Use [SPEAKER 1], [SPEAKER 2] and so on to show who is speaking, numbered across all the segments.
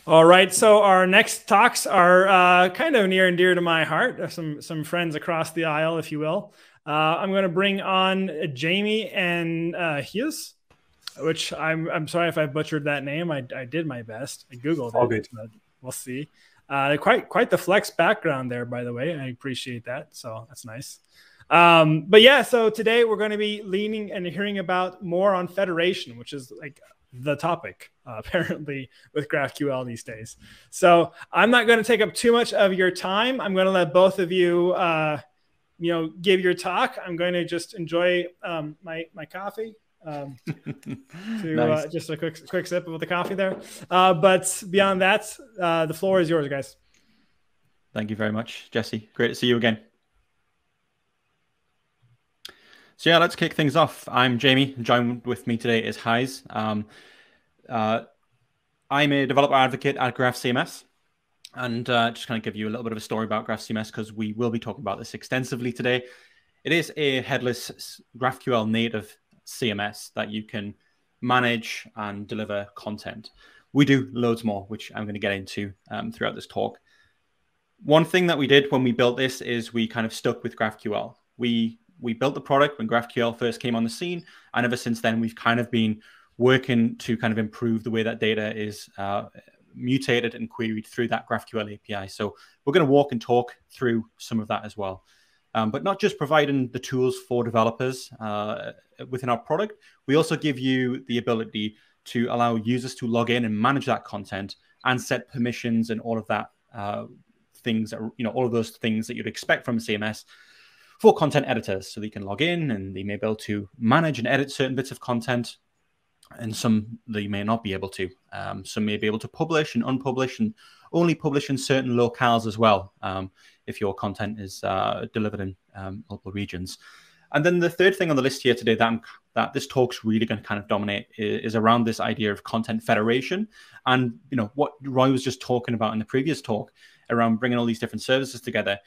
[SPEAKER 1] All right, so our next talks are kind of near and dear to my heart. Some friends across the aisle, if you will. I'm going to bring on Jamie and Hughes, which I'm sorry if I butchered that name. I did my best. I googled
[SPEAKER 2] All
[SPEAKER 1] it.
[SPEAKER 2] good.
[SPEAKER 1] But we'll see. Quite the flex background there, by the way. I appreciate that. So that's nice. But yeah, so today we're going to be leaning and hearing about more on federation, which is like the topic apparently with GraphQL these days. So I'm not going to take up too much of your time. I'm going to let both of you, give your talk. I'm going to just enjoy my coffee.
[SPEAKER 2] Nice.
[SPEAKER 1] Just a quick sip of the coffee there. But beyond that, the floor is yours, guys.
[SPEAKER 2] Thank you very much, Jesse. Great to see you again. So yeah, let's kick things off. I'm Jamie, and joined with me today is Gijs. I'm a developer advocate at GraphCMS, and just kind of give you a little bit of a story about GraphCMS because we will be talking about this extensively today. It is a headless GraphQL native CMS that you can manage and deliver content. We do loads more, which I'm going to get into throughout this talk. One thing that we did when we built this is we kind of stuck with GraphQL. We built the product when GraphQL first came on the scene, and ever since then, we've kind of been working to kind of improve the way that data is mutated and queried through that GraphQL API. So we're going to walk and talk through some of that as well. But not just providing the tools for developers within our product, we also give you the ability to allow users to log in and manage that content and set permissions and all of that things, all of those things that you'd expect from a CMS for content editors. So they can log in and they may be able to manage and edit certain bits of content, and some they may not be able to. Some may be able to publish and unpublish and only publish in certain locales as well, if your content is delivered in multiple regions. And then the third thing on the list here today that this talk's really going to kind of dominate is around this idea of content federation. And what Roy was just talking about in the previous talk around bringing all these different services together.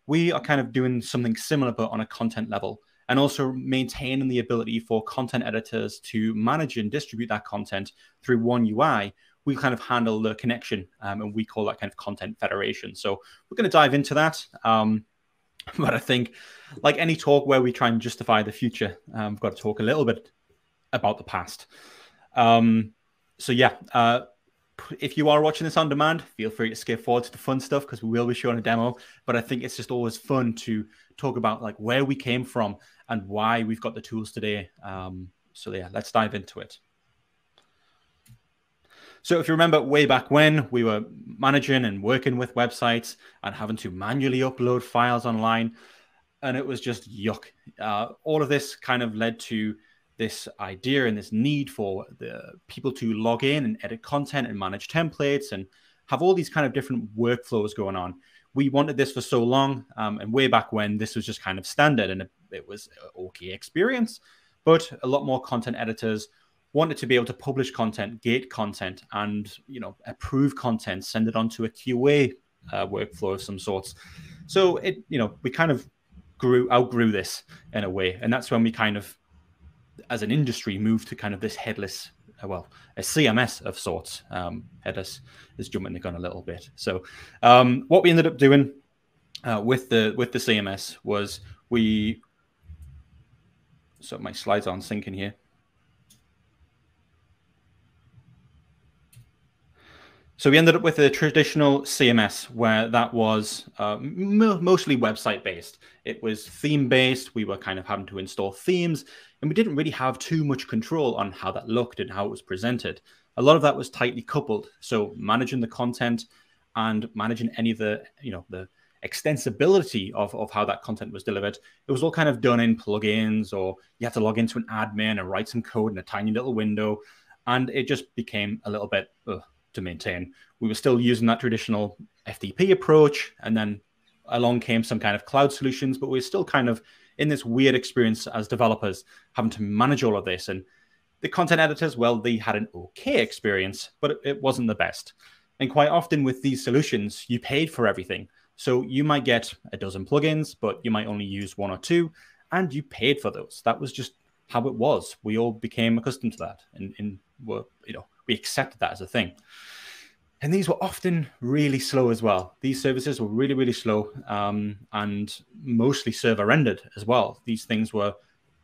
[SPEAKER 2] We are kind of doing something similar, but on a content level, and also maintaining the ability for content editors to manage and distribute that content through one UI. We kind of handle the connection, and we call that kind of content federation. So we're going to dive into that. But I think, like any talk where we try and justify the future, we've got to talk a little bit about the past. So yeah, if you are watching this on demand, feel free to skip forward to the fun stuff because we will be showing a demo. But I think it's just always fun to talk about like where we came from and why we've got the tools today. So yeah, let's dive into it. So if you remember way back when, we were managing and working with websites and having to manually upload files online, and it was just yuck. All of this kind of led to this idea and this need for the people to log in and edit content and manage templates and have all these kind of different workflows going on. We wanted this for so long, and way back when this was just kind of standard, and it was an okay experience, but a lot more content editors wanted to be able to publish content, gate content, and approve content, send it onto a QA workflow of some sorts. So we kind of outgrew this in a way, and that's when we kind of, as an industry, moved to kind of this headless, a CMS of sorts. Headless is jumping the gun a little bit. So what we ended up doing with the CMS was so my slides aren't syncing here. So we ended up with a traditional CMS where that was mostly website-based. It was theme-based. We were kind of having to install themes, and we didn't really have too much control on how that looked and how it was presented. A lot of that was tightly coupled. So managing the content and managing any of the, the extensibility of how that content was delivered, it was all kind of done in plugins, or you have to log into an admin and write some code in a tiny little window. And it just became a little bit to maintain. We were still using that traditional FTP approach, and then along came some kind of cloud solutions, but we're still kind of in this weird experience as developers having to manage all of this. And the content editors, well, they had an okay experience, but it wasn't the best. And quite often with these solutions, you paid for everything. So you might get a dozen plugins, but you might only use one or two, and you paid for those. That was just how it was. We all became accustomed to that, and we accepted that as a thing. And these were often really slow as well. These services were really, really slow and mostly server rendered as well. These things were,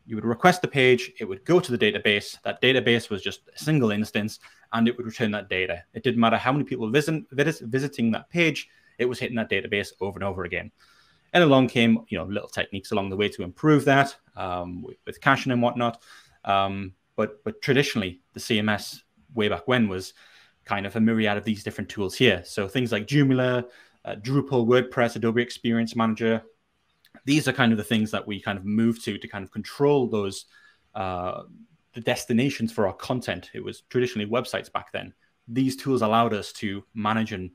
[SPEAKER 2] you would request the page, it would go to the database. That database was just a single instance, and it would return that data. It didn't matter how many people visiting that page, it was hitting that database over and over again. And along came, little techniques along the way to improve that with caching and whatnot. But traditionally, the CMS way back when was kind of a myriad of these different tools here. So things like Joomla, Drupal, WordPress, Adobe Experience Manager. These are kind of the things that we kind of moved to kind of control those, the destinations for our content. It was traditionally websites back then. These tools allowed us to manage and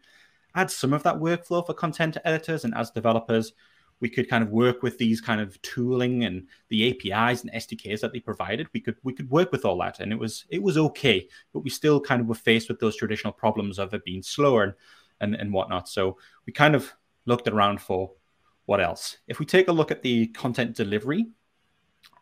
[SPEAKER 2] add some of that workflow for content editors. And as developers, we could kind of work with these kind of tooling and the APIs and SDKs that they provided. We could work with all that, and it was okay. But we still kind of were faced with those traditional problems of it being slower and whatnot. So we kind of looked around for what else. If we take a look at the content delivery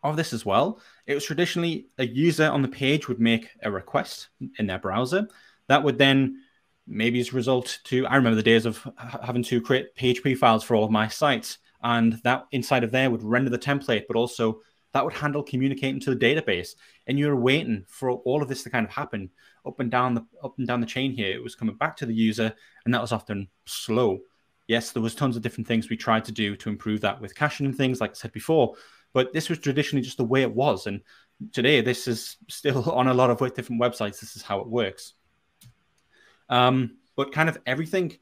[SPEAKER 2] of this as well, it was traditionally a user on the page would make a request in their browser that would then maybe result to, I remember the days of having to create PHP files for all of my sites. And that inside of there would render the template, but also that would handle communicating to the database. And you're waiting for all of this to kind of happen up and down the chain here. It was coming back to the user, and that was often slow. Yes, there was tons of different things we tried to do to improve that with caching and things, like I said before. But this was traditionally just the way it was. And today, this is still on a lot of different websites. This is how it works. But kind of everything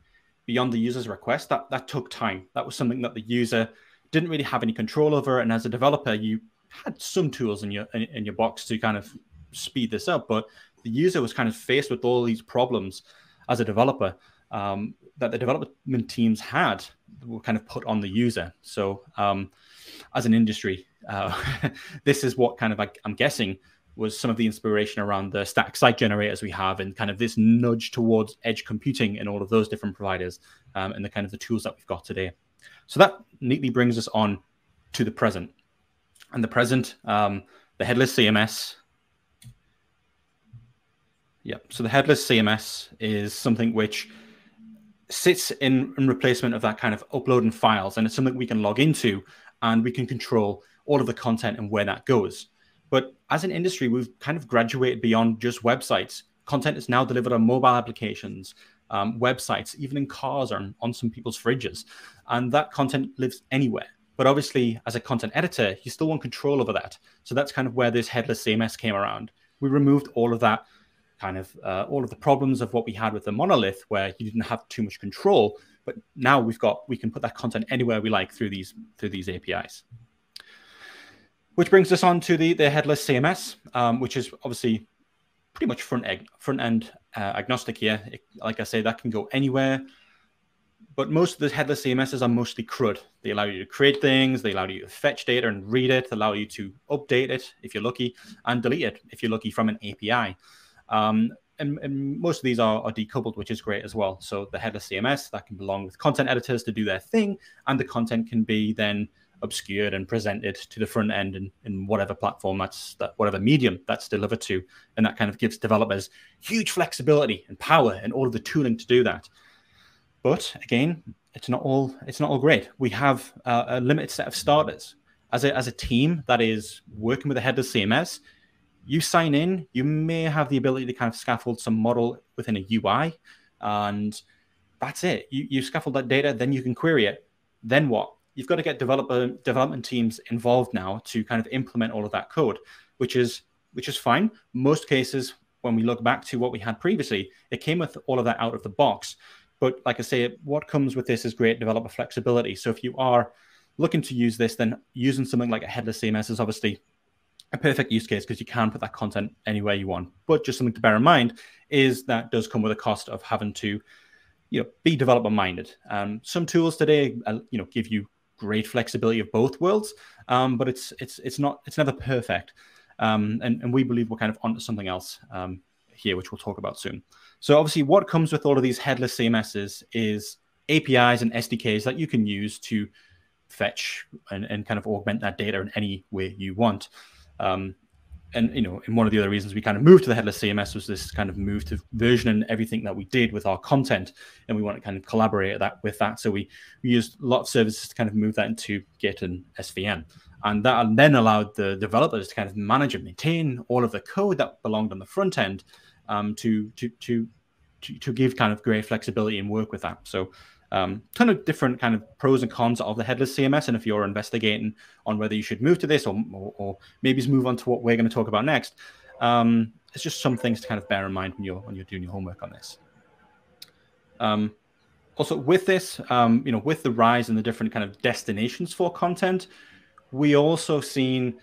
[SPEAKER 2] beyond the user's request, that took time. That was something that the user didn't really have any control over. And as a developer, you had some tools in your box to kind of speed this up. But the user was kind of faced with all these problems as a developer that the development teams had were kind of put on the user. So as an industry, this is what kind of, I'm guessing, was some of the inspiration around the static site generators we have, and kind of this nudge towards edge computing and all of those different providers and the kind of the tools that we've got today. So that neatly brings us on to the present. And the present, the Headless CMS. Yep. So the Headless CMS is something which sits in replacement of that kind of uploading files. And it's something we can log into, and we can control all of the content and where that goes. But as an industry, we've kind of graduated beyond just websites. Content is now delivered on mobile applications, websites, even in cars or on some people's fridges. And that content lives anywhere. But obviously, as a content editor, you still want control over that. So that's kind of where this Headless CMS came around. We removed all of that kind of, all of the problems of what we had with the monolith, where you didn't have too much control. But now we can put that content anywhere we like through these APIs. Which brings us on to the Headless CMS, which is obviously pretty much front-end agnostic here. Like I say, that can go anywhere. But most of the Headless CMSs are mostly CRUD. They allow you to create things. They allow you to fetch data and read it. They allow you to update it, if you're lucky, and delete it, if you're lucky, from an API. And most of these are decoupled, which is great as well. So the Headless CMS, that can belong with content editors to do their thing, and the content can be then obscured and presented to the front end in whatever platform whatever medium that's delivered to. And that kind of gives developers huge flexibility and power and all of the tooling to do that. But again, it's not all great. We have a limited set of starters. As a team that is working with a Headless CMS, you sign in, you may have the ability to kind of scaffold some model within a UI, and that's it. You scaffold that data, then you can query it. Then what? You've got to get development teams involved now to kind of implement all of that code, which is fine. Most cases, when we look back to what we had previously, it came with all of that out of the box. But like I say, what comes with this is great developer flexibility. So if you are looking to use this, then using something like a Headless CMS is obviously a perfect use case, because you can put that content anywhere you want. But just something to bear in mind is that does come with a cost of having to be developer minded. Some tools today give you great flexibility of both worlds, but it's never perfect. And we believe we're kind of onto something else here, which we'll talk about soon. So obviously what comes with all of these Headless CMSs is APIs and SDKs that you can use to fetch and kind of augment that data in any way you want. And and and one of the other reasons we kind of moved to the Headless CMS was this kind of move to version and everything that we did with our content, and we want to kind of collaborate with that. So we used a lot of services to kind of move that into Git and SVN, and that then allowed the developers to kind of manage and maintain all of the code that belonged on the front end, to give kind of great flexibility and work with that. So ton of different kind of pros and cons of the Headless CMS. And if you're investigating on whether you should move to this or maybe move on to what we're going to talk about next, it's just some things to kind of bear in mind when you're doing your homework on this. Also with this, with the rise in the different kind of destinations for content, we also seen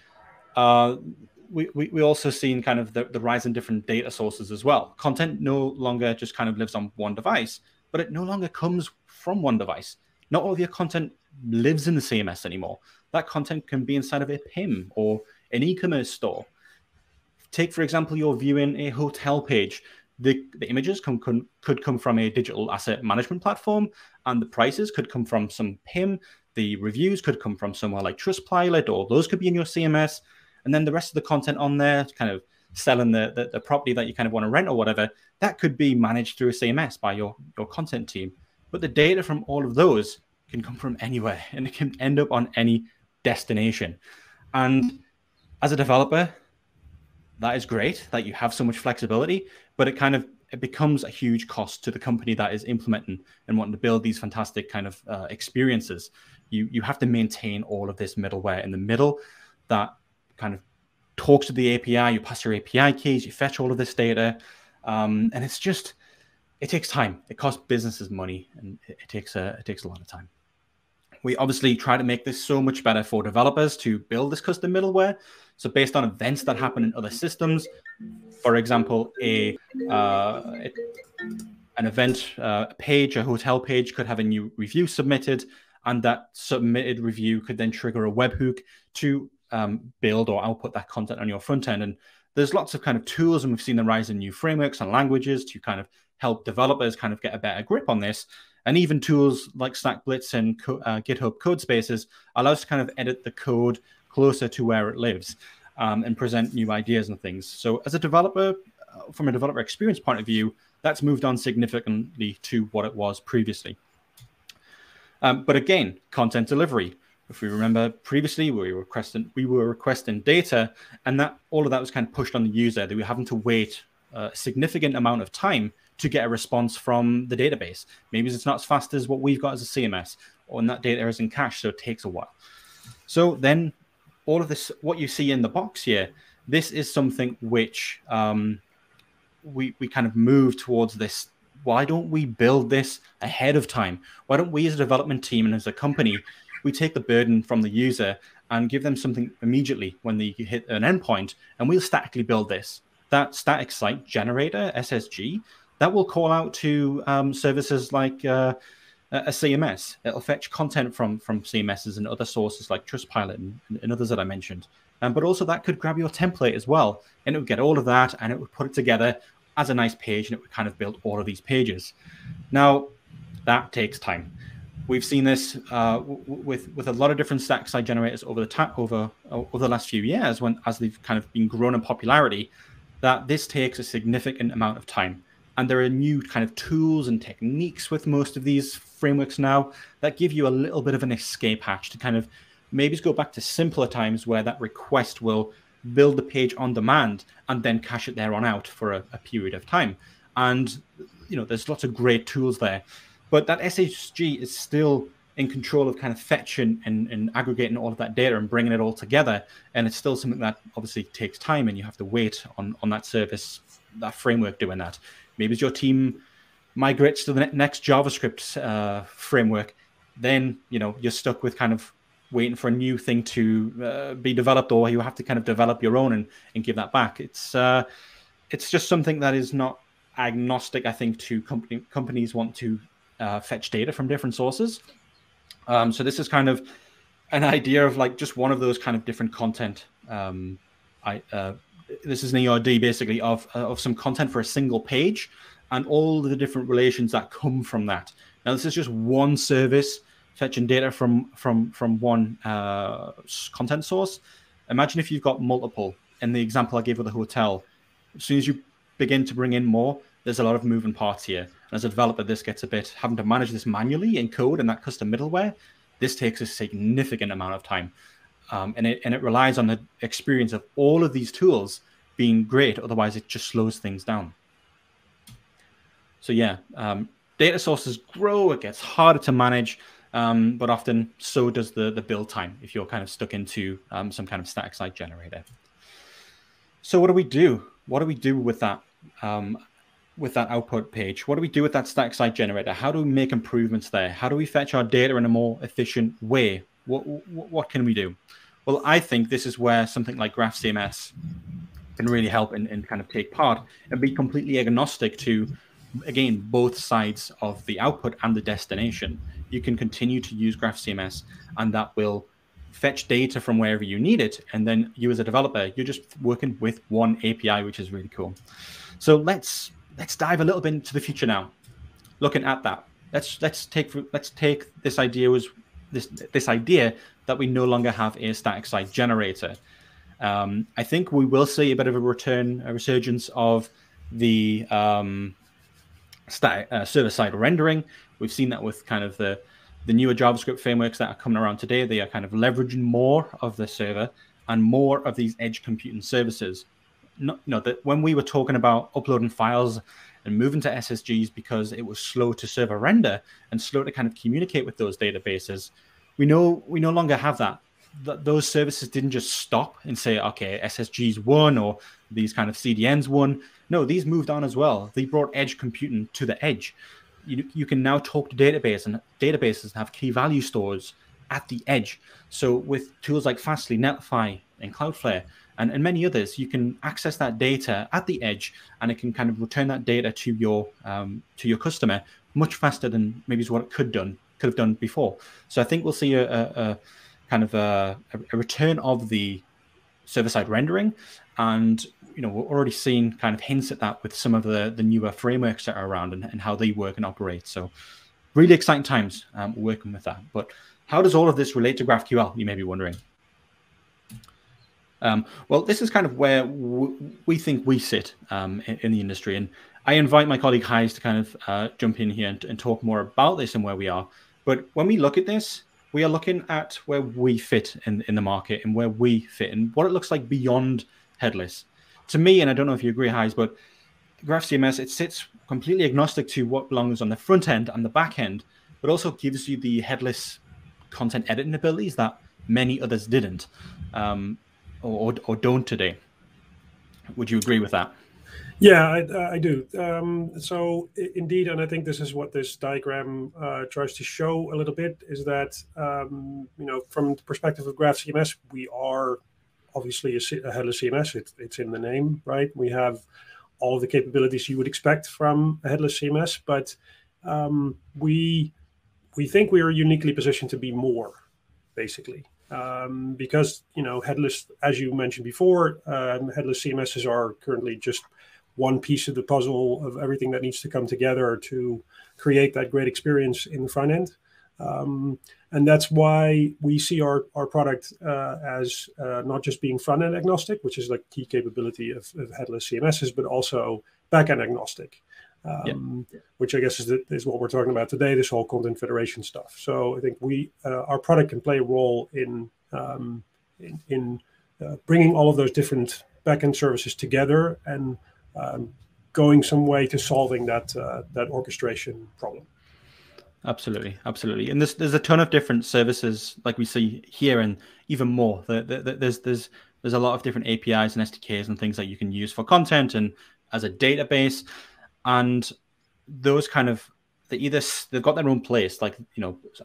[SPEAKER 2] we also seen kind of the rise in different data sources as well. Content no longer just kind of lives on one device, but it no longer comes from one device. Not all of your content lives in the CMS anymore. That content can be inside of a PIM or an e-commerce store. Take, for example, you're viewing a hotel page. The images could come from a digital asset management platform, and the prices could come from some PIM. The reviews could come from somewhere like Trustpilot, or those could be in your CMS. And then the rest of the content on there, kind of selling the property that you kind of want to rent or whatever, that could be managed through a CMS by your content team. But the data from all of those can come from anywhere, and it can end up on any destination. And as a developer, that is great that you have so much flexibility, but it becomes a huge cost to the company that is implementing and wanting to build these fantastic kind of experiences. You have to maintain all of this middleware in the middle that kind of talks to the API. You pass your API keys, you fetch all of this data, and it takes time. It costs businesses money, and it takes a lot of time. We obviously try to make this so much better for developers to build this custom middleware. So based on events that happen in other systems, for example, an event page, a hotel page could have a new review submitted, and that submitted review could then trigger a webhook to build or output that content on your front end. And there's lots of kind of tools, and we've seen the rise in new frameworks and languages to kind of help developers kind of get a better grip on this. And even tools like StackBlitz and GitHub Codespaces allow us to kind of edit the code closer to where it lives, and present new ideas and things. So as a developer, from a developer experience point of view, that's moved on significantly to what it was previously. But again, content delivery. If we remember previously, we were requesting data, and that all of that was kind of pushed on the user. They were having to wait a significant amount of time to get a response from the database. Maybe it's not as fast as what we've got as a CMS, or that data is in cache, so it takes a while. So then all of this, what you see in the box here, this is something which we kind of move towards this. Why don't we build this ahead of time? Why don't we as a development team and as a company, we take the burden from the user and give them something immediately when they hit an endpoint, and we'll statically build this. That static site generator, SSG, that will call out to services like a CMS. It'll fetch content from CMSs and other sources like Trustpilot and others that I mentioned. But also that could grab your template as well, and it would get all of that, and it would put it together as a nice page, and it would kind of build all of these pages. Now, that takes time. We've seen this with a lot of different static site generators over the last few years, as they've kind of been grown in popularity, that this takes a significant amount of time. And there are new kind of tools and techniques with most of these frameworks now that give you a little bit of an escape hatch to kind of maybe go back to simpler times where that request will build the page on demand and then cache it there on out for a period of time. And, there's lots of great tools there. But that SSG is still in control of kind of fetching and aggregating all of that data and bringing it all together. And it's still something that obviously takes time, and you have to wait on that service, that framework doing that. Maybe as your team migrates to the next JavaScript framework, then you're stuck with kind of waiting for a new thing to be developed, or you have to kind of develop your own and give that back. It's just something that is not agnostic, I think, to companies want to fetch data from different sources. So this is kind of an idea of like just one of those kind of different content. This is an ERD basically of some content for a single page and all the different relations that come from that. Now, this is just one service fetching data from one content source. Imagine if you've got multiple in the example I gave with the hotel, as soon as you begin to bring in more, there's a lot of moving parts here. And as a developer, this gets a bit, having to manage this manually in code and that custom middleware, this takes a significant amount of time. And it relies on the experience of all of these tools being great. Otherwise, it just slows things down. So yeah, data sources grow, it gets harder to manage, but often so does the build time if you're kind of stuck into some kind of static site generator. So what do we do? What do we do with that output page? What do we do with that static site generator? How do we make improvements there? How do we fetch our data in a more efficient way? What can we do? Well, I think this is where something like GraphCMS can really help and kind of take part and be completely agnostic to, again, both sides of the output and the destination. You can continue to use GraphCMS, and that will fetch data from wherever you need it. And then you as a developer, you're just working with one API, which is really cool. So let's dive a little bit into the future now. Looking at that, let's take this idea this idea that we no longer have a static site generator. I think we will see a bit of a resurgence of the server-side rendering. We've seen that with kind of the newer JavaScript frameworks that are coming around today. They are kind of leveraging more of the server and more of these edge computing services. That when we were talking about uploading files and moving to SSGs because it was slow to server render and slow to kind of communicate with those databases, we no longer have that. Those services didn't just stop and say, okay, SSGs won or these kind of CDNs won. No, these moved on as well. They brought edge computing to the edge. You can now talk to databases and have key value stores at the edge. So with tools like Fastly, Netlify, and Cloudflare, and many others, you can access that data at the edge, and it can kind of return that data to your customer much faster than maybe what it could have done before. So I think we'll see a kind of a return of the server-side rendering, and we're already seeing kind of hints at that with some of the newer frameworks that are around and how they work and operate. So really exciting times working with that. But how does all of this relate to GraphQL, you may be wondering? Well, this is kind of where we think we sit in the industry. And I invite my colleague Gijs to kind of jump in here and talk more about this and where we are. But when we look at this, we are looking at where we fit in the market and where we fit and what it looks like beyond headless. To me, and I don't know if you agree, Gijs, but GraphCMS, it sits completely agnostic to what belongs on the front end and the back end, but also gives you the headless content editing abilities that many others didn't or don't today. Would you agree with that?
[SPEAKER 3] Yeah, I do. So indeed, and I think this is what this diagram tries to show a little bit, is that, from the perspective of GraphCMS, we are obviously a headless CMS. It's in the name, right? We have all of the capabilities you would expect from a headless CMS, but we think we are uniquely positioned to be more, basically. Because, headless, as you mentioned before, headless CMSs are currently just one piece of the puzzle of everything that needs to come together to create that great experience in the front end. And that's why we see our product as not just being front end agnostic, which is like key capability of headless CMSs, but also back end agnostic, which I guess is what we're talking about today, this whole content federation stuff. So I think our product can play a role in bringing all of those different back end services together and going some way to solving that orchestration problem.
[SPEAKER 2] Absolutely. And there's a ton of different services like we see here, and even more. There's a lot of different APIs and SDKs and things that you can use for content and as a database. And those kind of, they've got their own place. Like,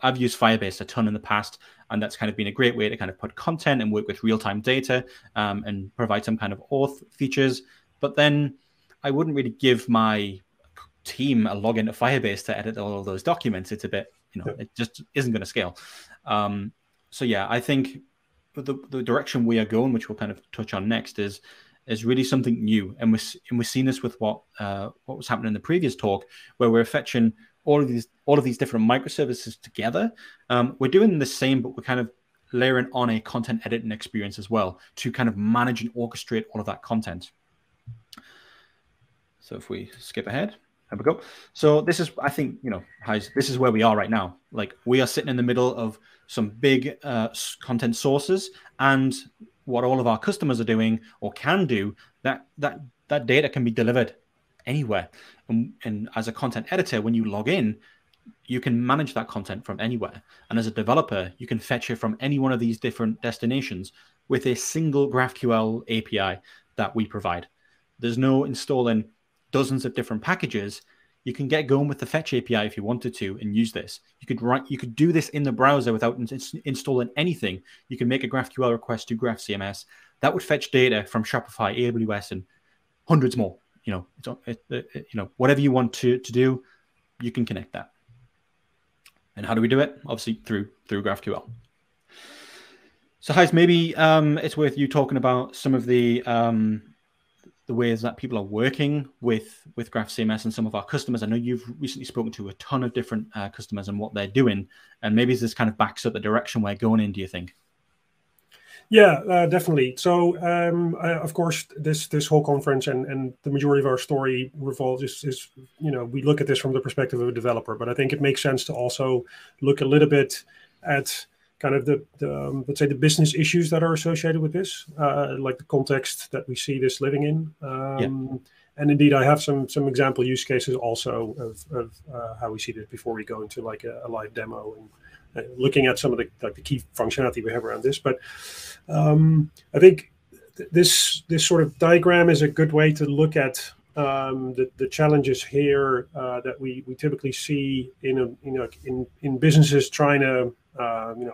[SPEAKER 2] I've used Firebase a ton in the past, and that's kind of been a great way to kind of put content and work with real-time data and provide some kind of auth features. But then I wouldn't really give my team a login to Firebase to edit all of those documents. It's a bit, it just isn't going to scale. So yeah, I think the direction we are going, which we'll kind of touch on next, is really something new. And we're seeing this with what was happening in the previous talk, where we're fetching all of these different microservices together. We're doing the same, but we're kind of layering on a content editing experience as well to kind of manage and orchestrate all of that content. So if we skip ahead, there we go. So this is, I think, Gijs, this is where we are right now. Like, we are sitting in the middle of some big content sources, and what all of our customers are doing or can do, that data can be delivered anywhere. And as a content editor, when you log in, you can manage that content from anywhere. And as a developer, you can fetch it from any one of these different destinations with a single GraphQL API that we provide. There's no installing dozens of different packages. You can get going with the fetch API if you wanted to and use this. You could do this in the browser without installing anything. You can make a GraphQL request to GraphCMS that would fetch data from Shopify, AWS, and hundreds more. Whatever you want to do, you can connect that. And how do we do it? Obviously through GraphQL. So Gijs, maybe it's worth you talking about some of the ways that people are working with GraphCMS and some of our customers. I know you've recently spoken to a ton of different customers and what they're doing, and maybe this kind of backs up the direction we're going in, do you think?
[SPEAKER 3] Yeah, definitely. So, of course, this whole conference and the majority of our story revolves is we look at this from the perspective of a developer, but I think it makes sense to also look a little bit at kind of the let's say the business issues that are associated with this, like the context that we see this living in. And indeed, I have some example use cases also of how we see this before we go into like a live demo and looking at some of the key functionality we have around this. But I think this sort of diagram is a good way to look at the challenges here that we typically see in businesses trying to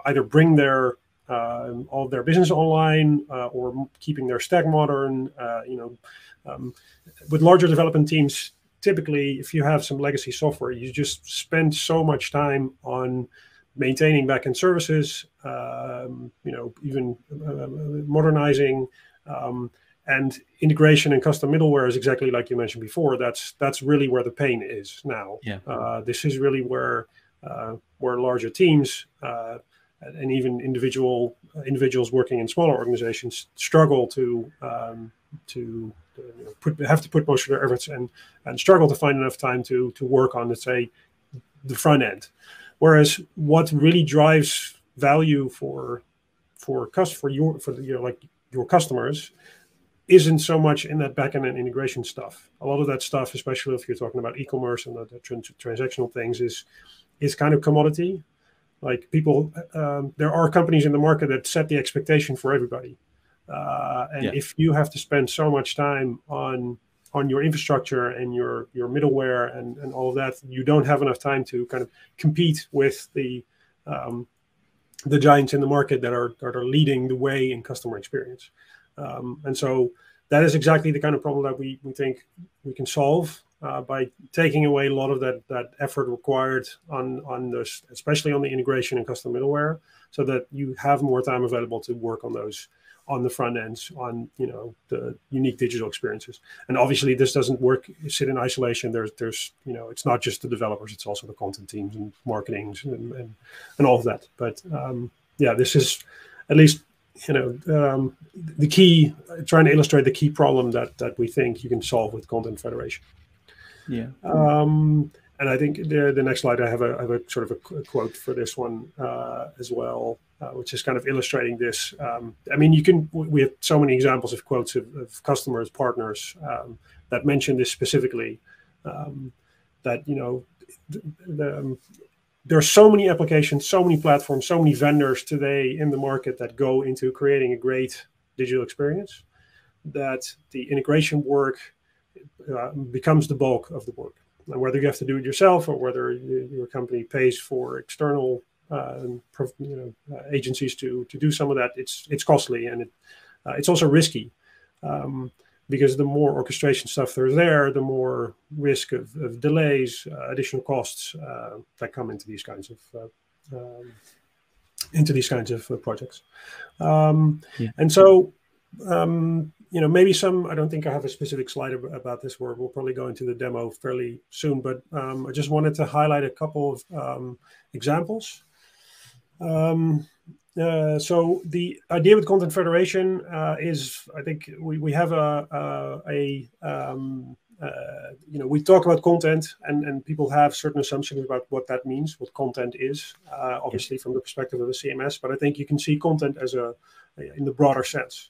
[SPEAKER 3] either bring their all of their business online or keeping their stack modern. With larger development teams, typically, if you have some legacy software, you just spend so much time on maintaining backend services, even modernizing, and integration and custom middleware is exactly like you mentioned before. That's really where the pain is now. This is really where larger teams and even individuals working in smaller organizations struggle to have to put most of their efforts and struggle to find enough time to work on, let's say, the front end. Whereas what really drives value for your customers isn't so much in that backend and integration stuff. A lot of that stuff, especially if you're talking about e-commerce and the transactional things, is kind of commodity. Like people, there are companies in the market that set the expectation for everybody. If you have to spend so much time on your infrastructure and your middleware and all of that, you don't have enough time to kind of compete with the giants in the market that are leading the way in customer experience. And so that is exactly the kind of problem that we think we can solve by taking away a lot of that effort required on this, especially on the integration and custom middleware, so that you have more time available to work on those on the front ends, on the unique digital experiences. And obviously this doesn't sit in isolation. There's it's not just the developers, it's also the content teams and marketing and all of that. But this is at least the key, trying to illustrate the key problem that we think you can solve with content federation. And I think the next slide I have a sort of a quote for this one as well, which is kind of illustrating this. We have so many examples of quotes of customers, partners that mention this specifically. That there are so many applications, so many platforms, so many vendors today in the market that go into creating a great digital experience, that the integration work becomes the bulk of the work. And whether you have to do it yourself or whether your company pays for external agencies to do some of that, it's costly and it's also risky because the more orchestration stuff there's there, the more risk of delays, additional costs that come into these kinds of projects. And so. Maybe I don't think I have a specific slide about this where we'll probably go into the demo fairly soon, but I just wanted to highlight a couple of examples. So the idea with content federation is, I think we have we talk about content, and people have certain assumptions about what that means, what content is, obviously from the perspective of a CMS. But I think you can see content as in the broader sense.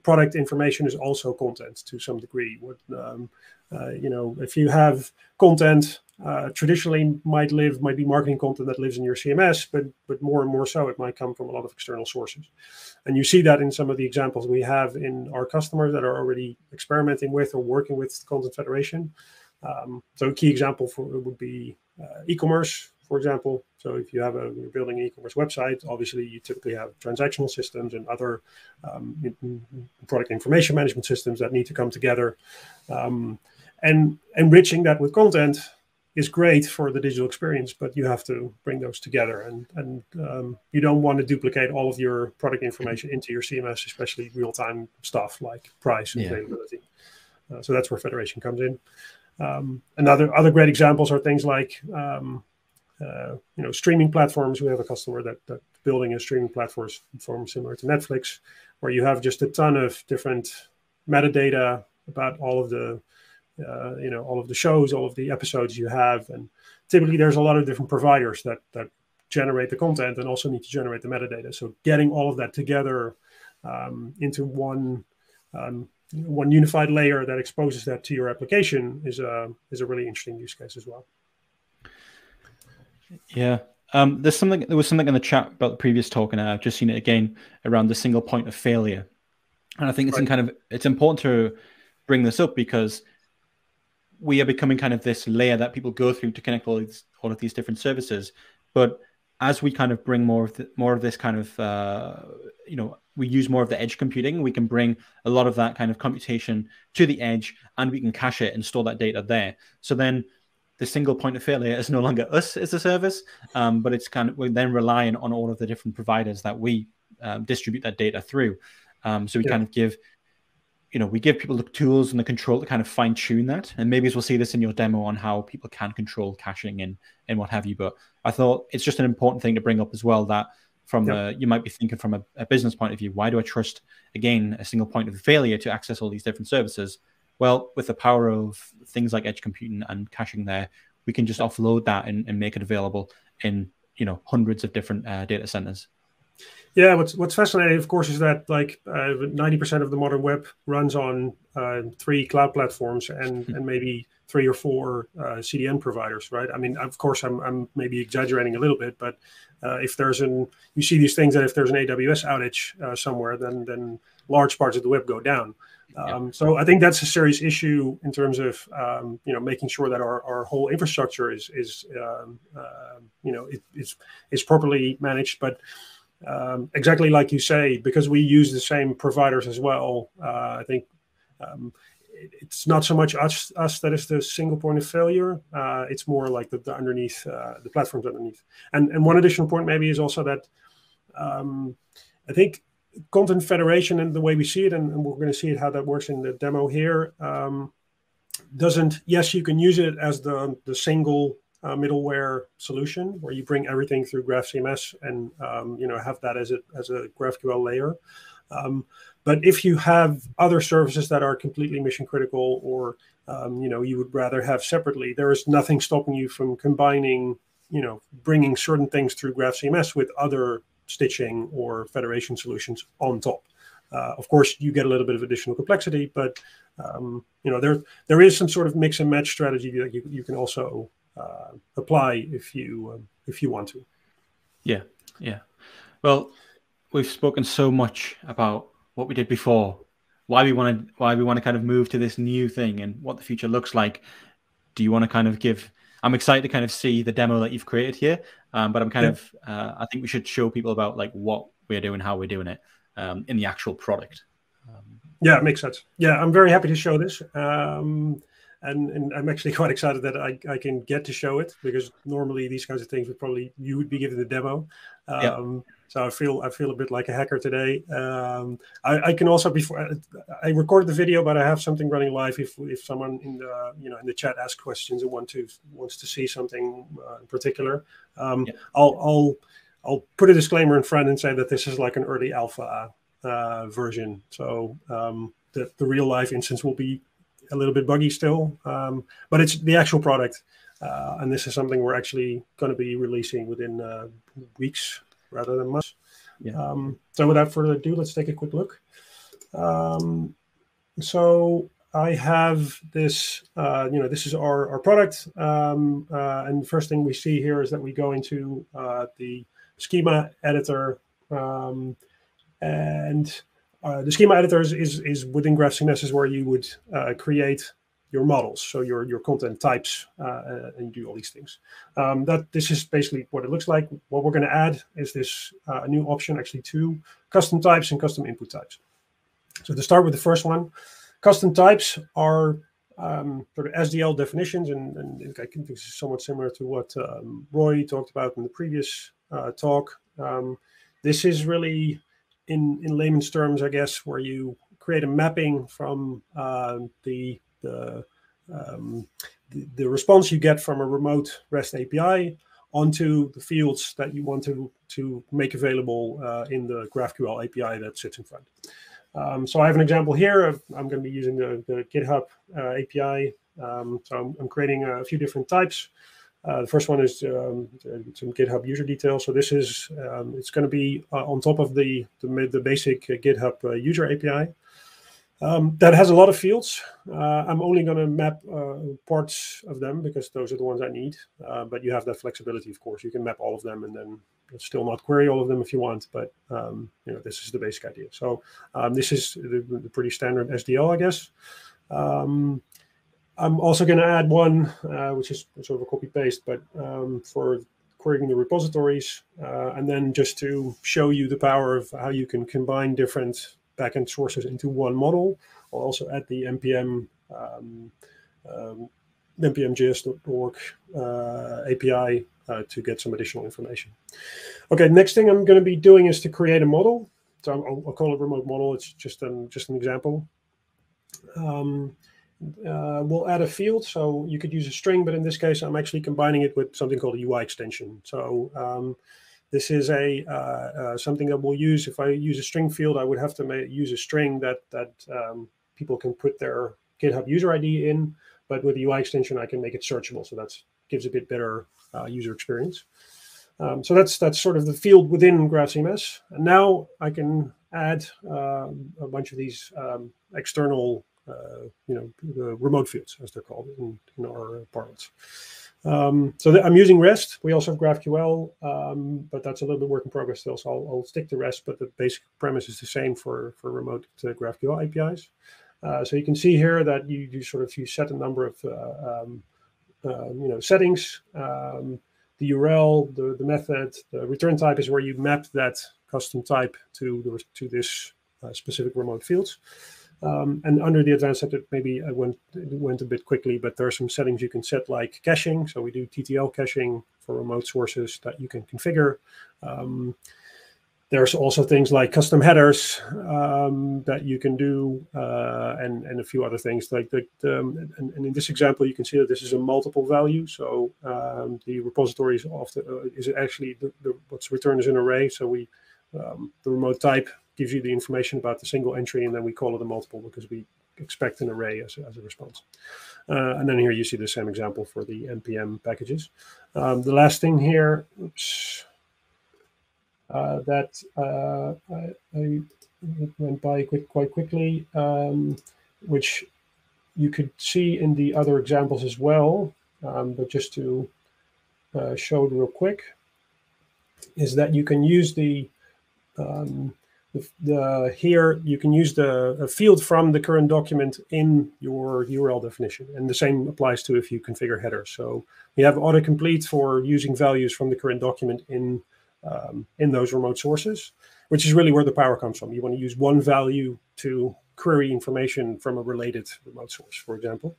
[SPEAKER 3] Product information is also content to some degree. If you have content, traditionally might be marketing content that lives in your CMS, but more and more so it might come from a lot of external sources. And you see that in some of the examples we have in our customers that are already experimenting with or working with content federation. So a key example would be e-commerce, for example. So if you're building an e-commerce website, obviously you typically have transactional systems and other product information management systems that need to come together. And enriching that with content is great for the digital experience, but you have to bring those together. And you don't want to duplicate all of your product information into your CMS, especially real-time stuff like price and availability. So that's where federation comes in. And other great examples are things like streaming platforms. We have a customer that building a streaming platform similar to Netflix, where you have just a ton of different metadata about all of the shows, all of the episodes you have. And typically there's a lot of different providers that generate the content and also need to generate the metadata. So getting all of that together into one unified layer that exposes that to your application is a really interesting use case as well.
[SPEAKER 2] Yeah. There was something in the chat about the previous talk, and I've just seen it again around the single point of failure. And I think it's important to bring this up because we are becoming kind of this layer that people go through to connect all of these different services. But as we kind of bring more of this kind of, we use more of the edge computing, we can bring a lot of that kind of computation to the edge, and we can cache it and store that data there. So then the single point of failure is no longer us as a service, but it's we're then relying on all of the different providers that we distribute that data through. So we kind of give people the tools and the control to kind of fine tune that. And maybe we'll see this in your demo on how people can control caching and what have you. But I thought it's just an important thing to bring up as well, that you might be thinking from a business point of view, why do I trust, again, a single point of failure to access all these different services? Well, with the power of things like edge computing and caching there, we can just offload that and make it available in hundreds of different data centers.
[SPEAKER 3] Yeah, what's fascinating, of course, is that 90% of the modern web runs on 3 cloud platforms and maybe 3 or 4 CDN providers, right? I mean, of course, I'm maybe exaggerating a little bit, but you see these things that if there's an AWS outage somewhere, then large parts of the web go down. So I think that's a serious issue in terms of making sure that our whole infrastructure is properly managed. But exactly like you say, because we use the same providers as well, I think it's not so much us that is the single point of failure. It's more like the underneath, the platforms underneath. And one additional point maybe is also that I think content federation and the way we see it, and we're going to see how that works in the demo here, yes, you can use it as the single middleware solution where you bring everything through GraphCMS and have that as a GraphQL layer. But if you have other services that are completely mission critical, or you would rather have separately, there is nothing stopping you from combining, bringing certain things through GraphCMS with other stitching or federation solutions on top. Of course, you get a little bit of additional complexity, but there is some sort of mix and match strategy that you can also apply if you want to.
[SPEAKER 2] Yeah. Well, we've spoken so much about what we did before, why we want to kind of move to this new thing, and what the future looks like. Do you want to kind of give? I'm excited to kind of see the demo that you've created here, but I'm kind of I think we should show people about what we're doing, how we're doing it in the actual product.
[SPEAKER 3] Yeah, it makes sense. Yeah, I'm very happy to show this. And I'm actually quite excited that I can get to show it, because normally these kinds of things you would be given the demo. So I feel a bit like a hacker today. I can also, before I recorded the video, but I have something running live if someone in the chat asks questions and wants to see something in particular. I'll put a disclaimer in front and say that this is like an early alpha version. So the real life instance will be a little bit buggy still, but it's the actual product. And this is something we're actually going to be releasing within weeks rather than months.
[SPEAKER 2] Yeah.
[SPEAKER 3] So without further ado, let's take a quick look. So I have this, this is our product. And the first thing we see here is that we go into the Schema Editor. And the Schema Editors is within GraphCMS is where you would create your models, so your content types, and you do all these things. This is basically what it looks like. What we're going to add is this a new option, actually two, custom types and custom input types. So to start with the first one, custom types are sort of SDL definitions, and I think this is somewhat similar to what Roy talked about in the previous talk. This is really, in layman's terms, I guess, where you create a mapping from the response you get from a remote REST API onto the fields that you want to make available in the GraphQL API that sits in front. So I have an example here. I'm going to be using the GitHub API. So I'm creating a few different types. The first one is some GitHub user details. So this is it's going to be on top of the basic GitHub user API. That has a lot of fields. I'm only going to map parts of them because those are the ones I need. But you have that flexibility, of course. You can map all of them and then still not query all of them if you want. But this is the basic idea. So this is the pretty standard SDL, I guess. I'm also going to add one, which is sort of a copy paste, but for querying the repositories, and then just to show you the power of how you can combine different backend sources into one model. I'll also add the npm npm.js.org API to get some additional information. Okay, next thing I'm going to be doing is to create a model. So I'll call it remote model. It's just an example. We'll add a field, so you could use a string, but in this case, I'm actually combining it with something called a UI extension. So this is something that we'll use. If I use a string field, I would have to use a string that people can put their GitHub user ID in, but with the UI extension, I can make it searchable. So that gives a bit better user experience. So that's sort of the field within GraphCMS. And now I can add a bunch of these external the remote fields, as they're called in our parlance. So I'm using REST. We also have GraphQL, but that's a little bit work in progress still. So I'll stick to REST, but the basic premise is the same for remote GraphQL APIs. So you can see here that you set a number of settings. The URL, the method, the return type is where you map that custom type to this specific remote fields. And under the advanced setup, maybe it went a bit quickly, but there are some settings you can set, like caching. So we do TTL caching for remote sources that you can configure. There's also things like custom headers that you can do, and a few other things. And in this example, you can see that this is a multiple value. So the repository is often is actually what's returned is an array. So the remote type gives you the information about the single entry, and then we call it a multiple because we expect an array as a response. And then here you see the same example for the npm packages. The last thing here, that I went by quite quickly, which you could see in the other examples as well, but just to show it real quick, is that you can use here you can use the field from the current document in your URL definition, and the same applies to if you configure headers. So we have autocomplete for using values from the current document in those remote sources, which is really where the power comes from. You want to use one value to query information from a related remote source, for example.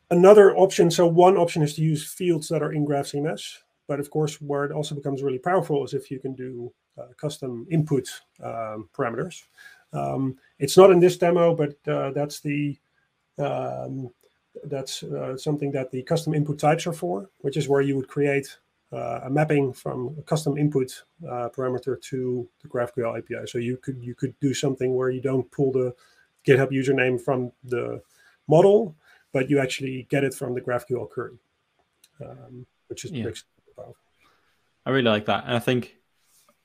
[SPEAKER 3] Another option, so one option is to use fields that are in GraphCMS, but of course, where it also becomes really powerful is if you can do custom input parameters. It's not in this demo, but that's something that the custom input types are for, which is where you would create a mapping from a custom input parameter to the GraphQL API. So you could do something where you don't pull the GitHub username from the model, but you actually get it from the GraphQL query, which is makes it powerful.
[SPEAKER 2] I really like that, and I think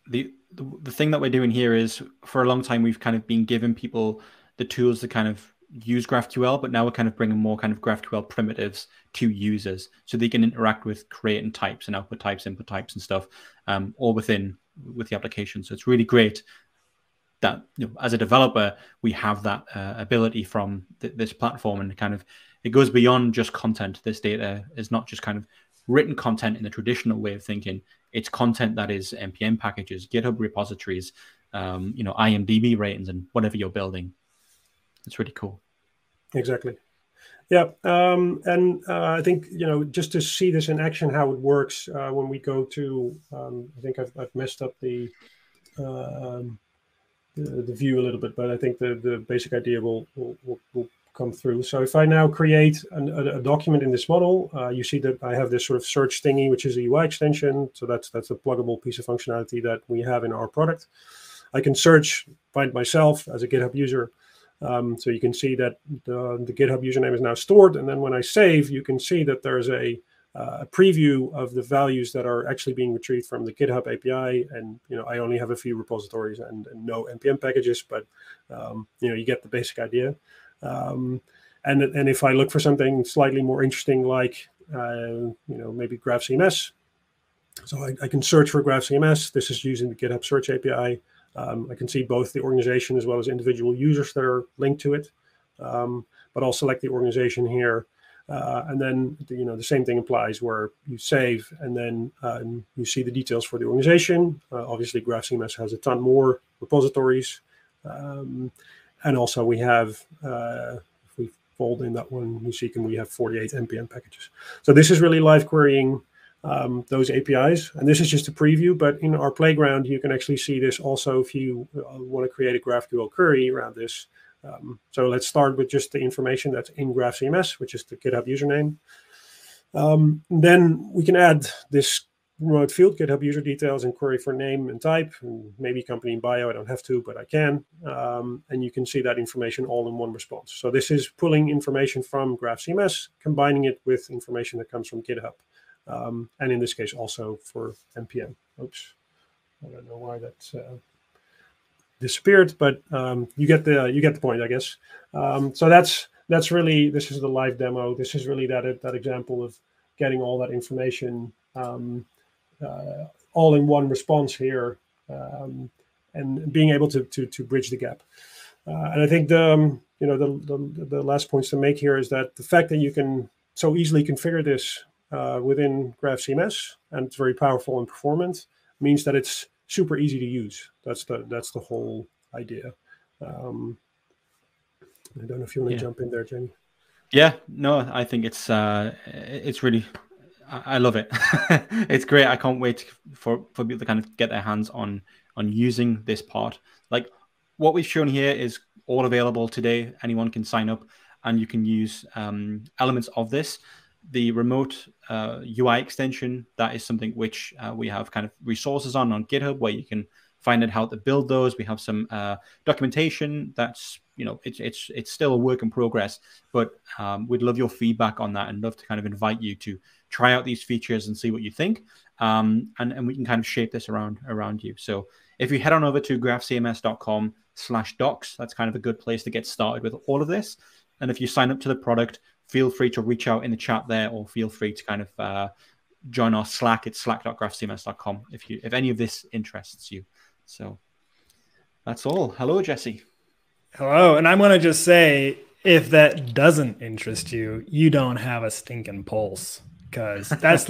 [SPEAKER 2] the thing that we're doing here is, for a long time we've kind of been giving people the tools to kind of use GraphQL, but now we're kind of bringing more kind of GraphQL primitives to users so they can interact with creating types and output types, input types and stuff, all with the application. So it's really great that, you know, as a developer, we have that ability from this platform, and kind of it goes beyond just content. This data is not just kind of written content in the traditional way of thinking. It's content that is NPM packages, GitHub repositories, you know, IMDb ratings, and whatever you're building. It's really cool.
[SPEAKER 3] Exactly. Yeah. And I think, you know, just to see this in action, how it works when we go to, I think I've messed up the view a little bit, but I think the basic idea will come through. So if I now create a document in this model, you see that I have this sort of search thingy, which is a UI extension. So that's a pluggable piece of functionality that we have in our product. I can search, find myself as a GitHub user. So you can see that the GitHub username is now stored. And then when I save, you can see that there's a preview of the values that are actually being retrieved from the GitHub API. And, you know, I only have a few repositories and no NPM packages, but, you know, you get the basic idea. And if I look for something slightly more interesting, like, you know, maybe GraphCMS. So I can search for GraphCMS. This is using the GitHub search API. I can see both the organization as well as individual users that are linked to it, but I'll select the organization here. And then, you know, the same thing applies where you save and then you see the details for the organization. Obviously, GraphCMS has a ton more repositories. And also we have, if we fold in that one, you see we have 48 NPM packages. So this is really live querying those APIs. And this is just a preview, but in our playground, you can actually see this also if you want to create a GraphQL query around this. So let's start with just the information that's in GraphCMS, which is the GitHub username. Then we can add this remote field, GitHub user details, and query for name and type, and maybe company and bio. I don't have to, but I can. And you can see that information all in one response. So this is pulling information from GraphCMS, combining it with information that comes from GitHub. And in this case, also for NPM. Oops, I don't know why that disappeared, but you get the point, I guess. So that's really, this is the live demo. This is really that example of getting all that information all in one response here, and being able to bridge the gap. And I think the last points to make here is that the fact that you can so easily configure this within GraphCMS, and it's very powerful and performant, means that it's super easy to use. That's the whole idea. I don't know if you want to jump in there, Jamie.
[SPEAKER 2] Yeah, no, I think it's really, I love it. It's great. I can't wait for people to kind of get their hands on using this part. Like what we've shown here is all available today. Anyone can sign up and you can use elements of this. The remote UI extension, that is something which we have kind of resources on GitHub where you can find out how to build those. We have some documentation that's, you know, it's still a work in progress, but we'd love your feedback on that and love to kind of invite you to try out these features and see what you think. And we can kind of shape this around you. So if you head on over to graphcms.com/docs, that's kind of a good place to get started with all of this. And if you sign up to the product, feel free to reach out in the chat there, or feel free to kind of join our Slack. It's slack.graphcms.com if any of this interests you. So that's all. Hello, Jesse.
[SPEAKER 1] Hello. And I'm going to just say, if that doesn't interest you, you don't have a stinking pulse, because that's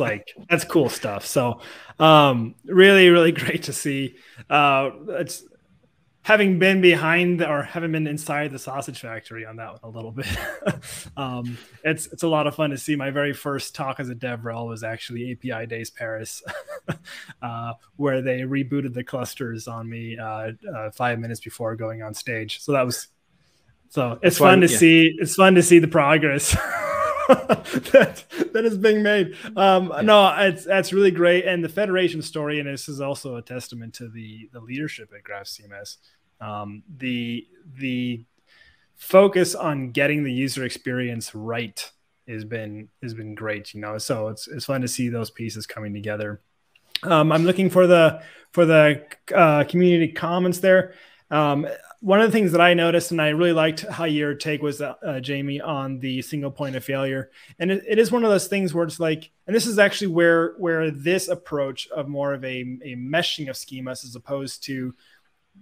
[SPEAKER 1] that's cool stuff. So really, really great to see. It's having been behind or having been inside the sausage factory on that one a little bit. It's a lot of fun to see. My very first talk as a DevRel was actually Apidays Paris, where they rebooted the clusters on me 5 minutes before going on stage. So it's fun to see. It's fun to see the progress. that is being made. No, that's really great. And the Federation story, and this is also a testament to the leadership at GraphCMS. The focus on getting the user experience right has been great, you know. So it's fun to see those pieces coming together. I'm looking for the community comments there. One of the things that I noticed, and I really liked how your take was, Jamie, on the single point of failure. And it is one of those things where it's like, and this is actually where this approach of more of a meshing of schemas as opposed to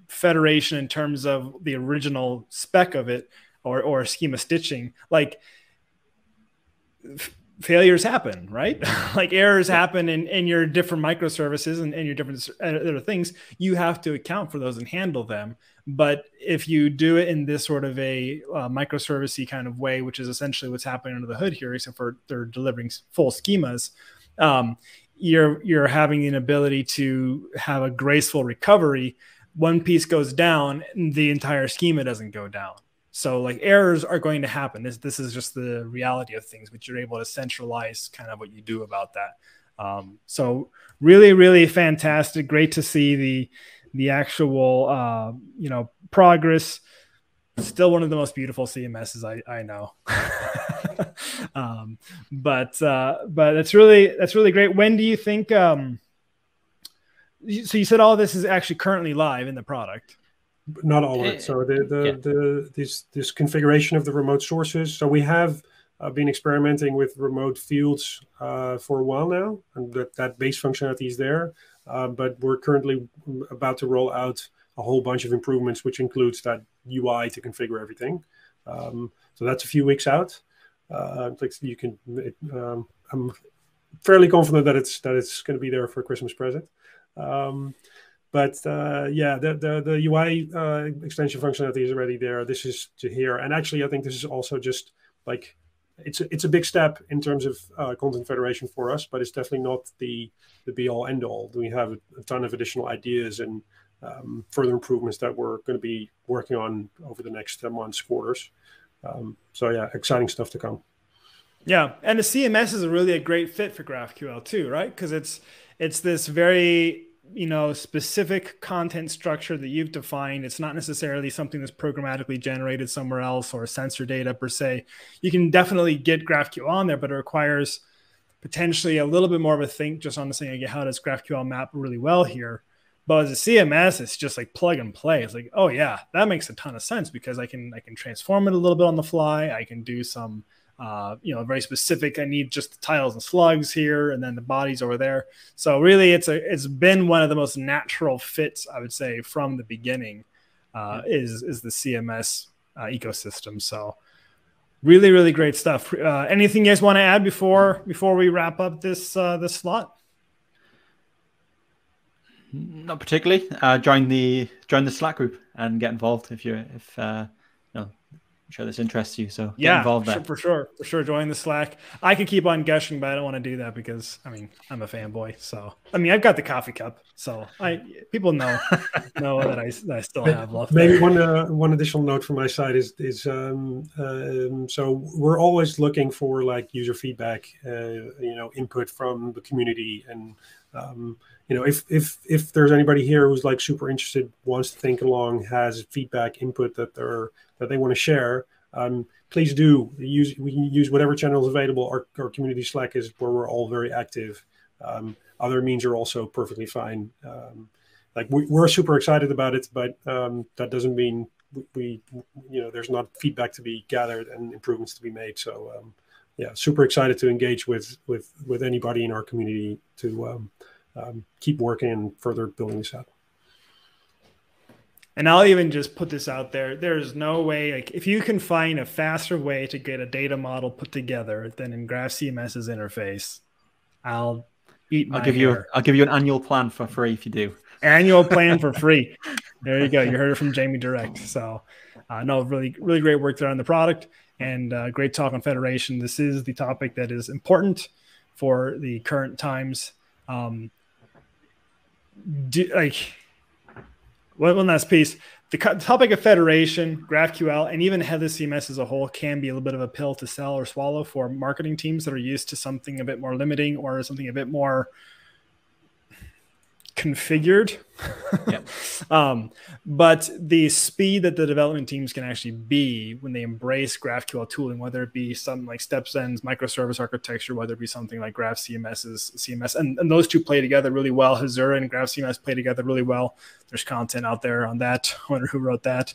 [SPEAKER 1] federation in terms of the original spec of it or schema stitching, like failures happen, right? Like errors happen in your different microservices and your different other things. You have to account for those and handle them. But if you do it in this sort of a microservice-y kind of way, which is essentially what's happening under the hood here, except for they're delivering full schemas, you're having an ability to have a graceful recovery. One piece goes down, the entire schema doesn't go down. So like errors are going to happen. This is just the reality of things, but you're able to centralize kind of what you do about that. So really, really fantastic. Great to see the actual, progress. Still one of the most beautiful CMSs I know. But that's really great. When do you think, so you said all this is actually currently live in the product?
[SPEAKER 3] Not all of it. So this configuration of the remote sources. So we have been experimenting with remote fields for a while now, and that base functionality is there. But we're currently about to roll out a whole bunch of improvements, which includes that UI to configure everything. So that's a few weeks out. You can. I'm fairly confident that it's going to be there for a Christmas present. But the UI extension functionality is already there. This is to here, and actually, I think this is also just like it's a big step in terms of content federation for us, but it's definitely not the be all end all. We have a ton of additional ideas and further improvements that we're going to be working on over the next months, quarters. So yeah, exciting stuff to come.
[SPEAKER 1] Yeah, and the CMS is really a great fit for GraphQL too, right? Because it's this very specific content structure that you've defined. It's not necessarily something that's programmatically generated somewhere else or sensor data per se. You can definitely get GraphQL on there, but it requires potentially a little bit more of a think just on the saying, how does GraphQL map really well here? But as a CMS, it's just like plug and play. It's like, oh yeah, that makes a ton of sense because I can transform it a little bit on the fly. I can do some very specific. I need just the titles and slugs here, and then the bodies over there. So really, it's been one of the most natural fits, I would say, from the beginning. Is the CMS ecosystem. So really, really great stuff. Anything you guys want to add before we wrap up this slot?
[SPEAKER 2] Not particularly. Join the Slack group and get involved if I'm sure this interests you, so get involved there.
[SPEAKER 1] For sure. Join the Slack. I could keep on gushing, but I don't want to do that because I'm a fanboy. So I've got the coffee cup, so people know that I still have love.
[SPEAKER 3] Maybe one additional note from my side is so we're always looking for like user feedback, input from the community, and if there's anybody here who's like super interested, wants to think along, has feedback, input that they want to share, please do. We can use whatever channel is available. Our community Slack is where we're all very active. Other means are also perfectly fine. We're super excited about it, but that doesn't mean we there's not feedback to be gathered and improvements to be made. So super excited to engage with anybody in our community to keep working and further building this out.
[SPEAKER 1] And I'll even just put this out there. There's no way, if you can find a faster way to get a data model put together than in GraphCMS's interface, I'll give you
[SPEAKER 2] an annual plan for free if you do.
[SPEAKER 1] Annual plan for free. There you go. You heard it from Jamie direct. So really, really great work there on the product and great talk on Federation. This is the topic that is important for the current times. One last piece. the topic of federation, GraphQL, and even Headless CMS as a whole can be a little bit of a pill to sell or swallow for marketing teams that are used to something a bit more limiting or something a bit more configured. But the speed that the development teams can actually be when they embrace GraphQL tooling, whether it be something like StepZen's microservice architecture, whether it be something like GraphCMS's CMS, and those two play together really well. Hazura and GraphCMS play together really well. There's content out there on that. I wonder who wrote that.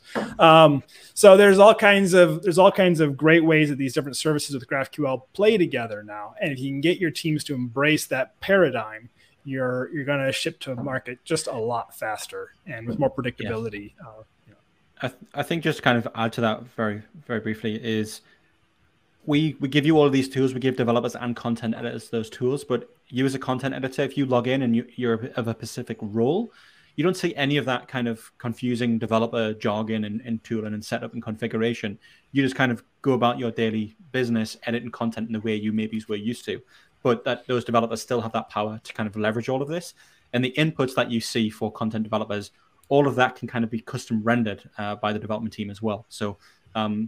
[SPEAKER 1] So there's all kinds of great ways that these different services with GraphQL play together now. And if you can get your teams to embrace that paradigm, you're going to ship to market just a lot faster and with more predictability.
[SPEAKER 2] I think just to kind of add to that very, very briefly is we give you all of these tools. We give developers and content editors those tools, but you as a content editor, if you log in and you're of a specific role, you don't see any of that kind of confusing developer jargon and tooling and setup and configuration. You just kind of go about your daily business, editing content in the way you maybe were used to. But that those developers still have that power to kind of leverage all of this. And the inputs that you see for content developers, all of that can kind of be custom rendered by the development team as well. So, I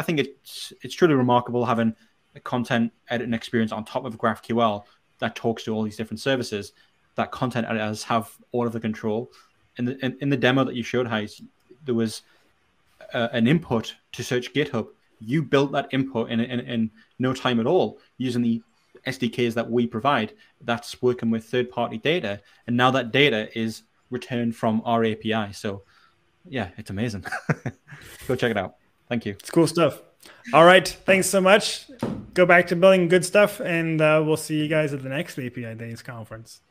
[SPEAKER 2] think it's truly remarkable having a content editing experience on top of GraphQL that talks to all these different services, that content editors have all of the control. In the demo that you showed, Gijs, there was an input to search GitHub. You built that input in no time at all using the SDKs that we provide that's working with third-party data. And now that data is returned from our API. So yeah, it's amazing. Go check it out. Thank you.
[SPEAKER 1] It's cool stuff. All right. Thanks so much. Go back to building good stuff, and we'll see you guys at the next API Days conference.